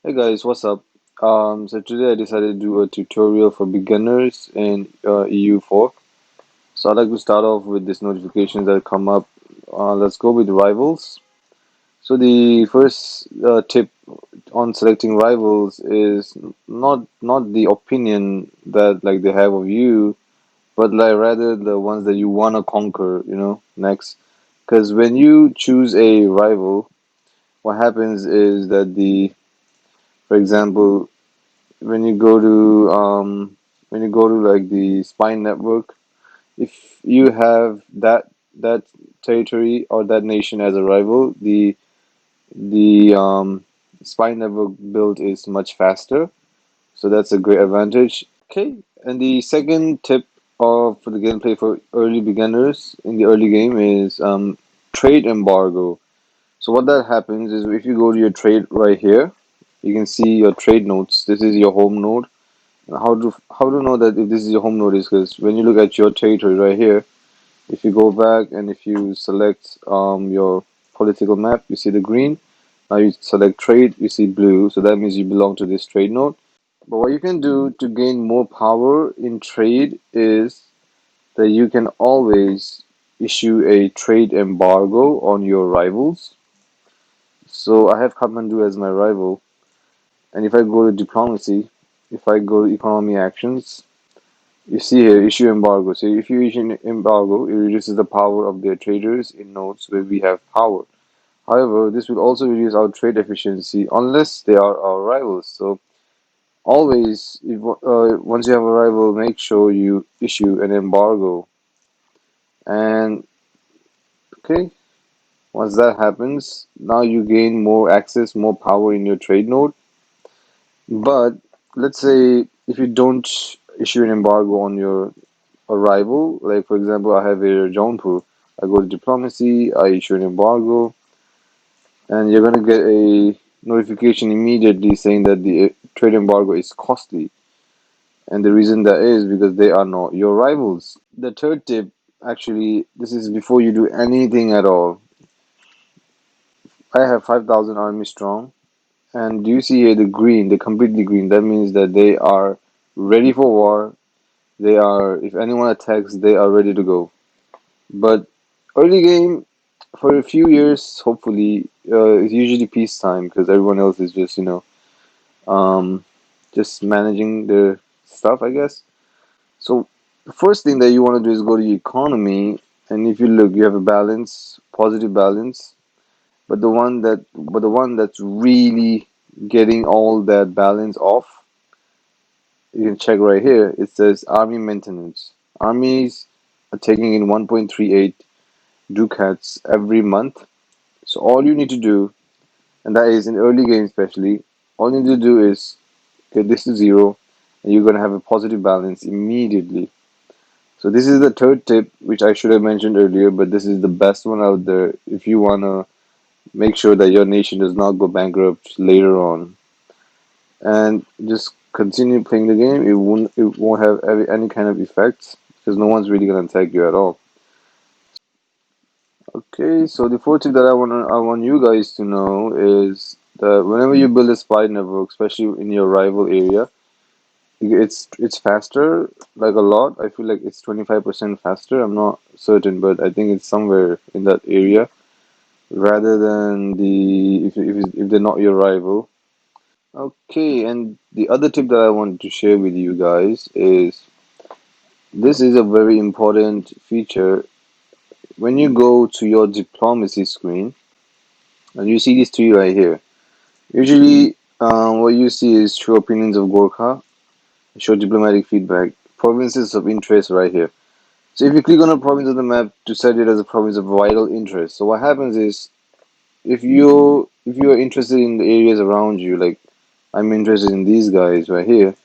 Hey guys, what's up? So today I decided to do a tutorial for beginners in EU4. So I'd like to start off with these notifications that come up. Let's go with rivals. So the first tip on selecting rivals is not the opinion that like they have of you, but like rather the ones that you wanna conquer. Next, because when you choose a rival, what happens is that for example, when you go to like the spine network, if you have that territory or that nation as a rival, the spine network build is much faster, so that's a great advantage. Okay, and the second tip of for the gameplay for early beginners in the early game is trade embargo. So what that happens is if you go to your trade right here, you can see your trade nodes. This is your home node. How to know that if this is your home node is because when you look at your territory right here, if you go back and if you select your political map, you see the green. Now you select trade, you see blue. So that means you belong to this trade node. But what you can do to gain more power in trade is that you can always issue a trade embargo on your rivals. So I have Kathmandu as my rival, and if I go to diplomacy, if I go to economy actions, you see here, issue embargo. So if you issue an embargo, it reduces the power of their traders in nodes where we have power. However, this will also reduce our trade efficiency unless they are our rivals. So always, once you have a rival, make sure you issue an embargo. And okay, once that happens, now you gain more access, more power in your trade node. But let's say if you don't issue an embargo on your a rival. Like for example, I have a Jaunpur. I go to diplomacy, I issue an embargo, and you're gonna get a notification immediately saying that the trade embargo is costly. And the reason that is because they are not your rivals. The third tip, actually, this is before you do anything at all. I have 5,000 army strong, and do you see here the green, the completely green? That means that they are ready for war. They are, if anyone attacks, they are ready to go. But early game, for a few years, hopefully, it's usually peacetime because everyone else is just, um, just managing their stuff, I guess. So the first thing that you want to do is go to the economy, and if you look, you have a balance, positive balance, but the one that's really getting all that balance off, you can check right here. It says army maintenance. Armies are taking in 1.38 ducats every month. So all you need to do, and that is in early game especially, all you need to do is get this to zero, and you're gonna have a positive balance immediately. So this is the third tip, which I should have mentioned earlier, but this is the best one out there if you wanna make sure that your nation does not go bankrupt later on, and just continue playing the game. It won't have any kind of effects because no one's really gonna attack you at all. Okay, so the fourth thing that I want you guys to know is that whenever you build a spy network, especially in your rival area, it's faster, like a lot. I feel like it's 25% faster. I'm not certain, but I think it's somewhere in that area rather than if they're not your rival. Okay, and the other tip that I wanted to share with you guys is this is a very important feature when you go to your diplomacy screen and you see these three right here. Usually, what you see is true opinions of Gorkha, show diplomatic feedback, provinces of interest right here. So if you click on a province on the map to set it as a province of vital interest, so what happens is if you are interested in the areas around you, like I'm interested in these guys right here.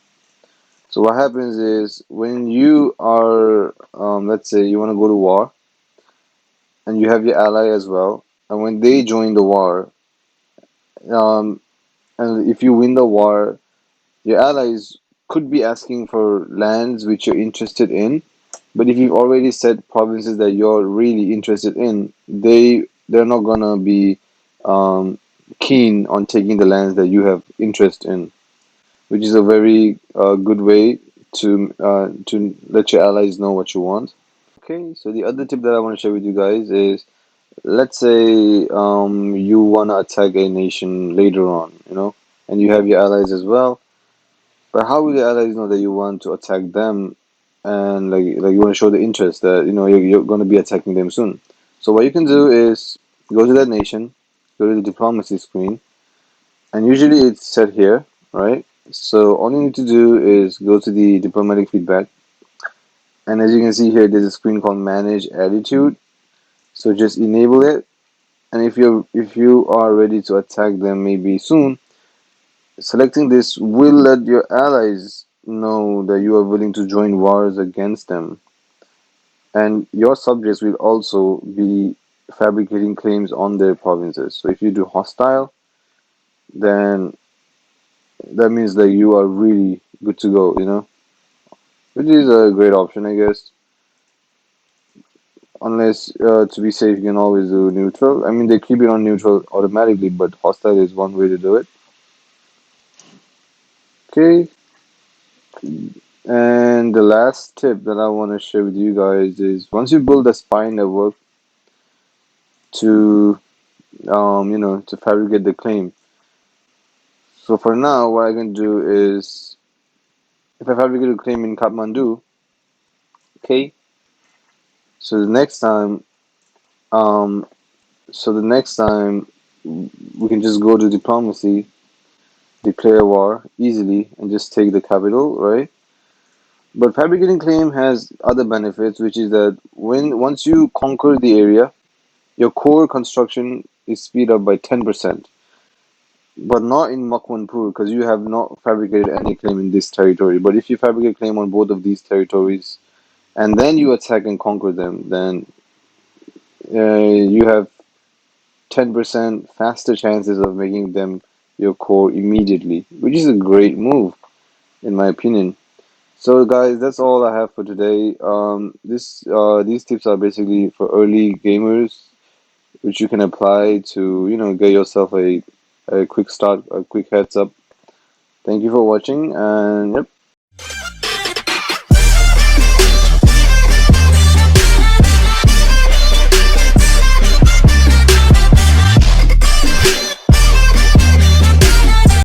So what happens is when you are, let's say you want to go to war, and you have your ally as well, and when they join the war, um, and if you win the war, your allies could be asking for lands which you're interested in, but if you've already set provinces that you're really interested in, they're not gonna be um, keen on taking the lands that you have interest in, which is a very good way to let your allies know what you want. Okay, so the other tip that I want to share with you guys is, let's say you want to attack a nation later on, and you have your allies as well. But how will the allies know that you want to attack them, and like you want to show the interest that you're going to be attacking them soon? So what you can do is go to that nation, go to the diplomacy screen, and usually it's set here, right? So all you need to do is go to the diplomatic feedback, and as you can see here, there's a screen called Manage Attitude. So just enable it, and if you are ready to attack them maybe soon, selecting this will let your allies know that you are willing to join wars against them, and your subjects will also be fabricating claims on their provinces. So if you do hostile, then that means that you are really good to go, which is a great option, I guess. Unless to be safe, you can always do neutral. I mean, they keep it on neutral automatically, but hostile is one way to do it. Okay, and the last tip that I want to share with you guys is, once you build a spy network to to fabricate the claim. So for now, what I can do is, if I fabricate a claim in Kathmandu, okay. So the next time, um, so the next time we can just go to diplomacy, declare war easily, and just take the capital, right? But fabricating claim has other benefits, which is that once you conquer the area, your core construction is speed up by 10%. But not in Makwanpur, because you have not fabricated any claim in this territory. But if you fabricate claim on both of these territories and then you attack and conquer them, then you have 10% faster chances of making them your core immediately, which is a great move in my opinion. So guys, that's all I have for today. These tips are basically for early gamers, which you can apply to get yourself a quick start, a quick heads up. Thank you for watching, and yep,